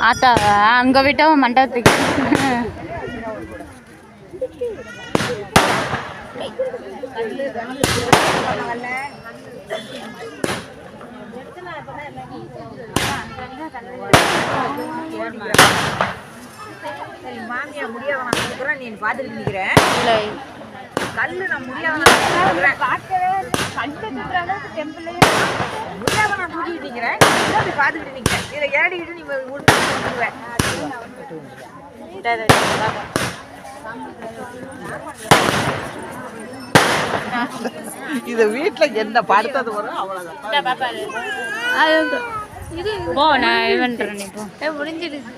ஆத்தாவா அங்கே விட்டவன் மண்டபத்துக்கு. மாமியா முடியாத நீ பார்த்துட்டு நிற்கிறேன். கல்லு நான் முடியாத முடியாத நான் தூக்கிட்டு நிற்கிறேன். பார்த்துக்கிட்டு நிற்கிறேன். இதை ஏடிக்கிட்டு நீ விட்டுருவேன். இத வீட்டுல என்ன படுத்தது வரும் அவ்வளவுதான். போ நான் இது பண்றேன். இப்போ முடிஞ்சிடுச்சு.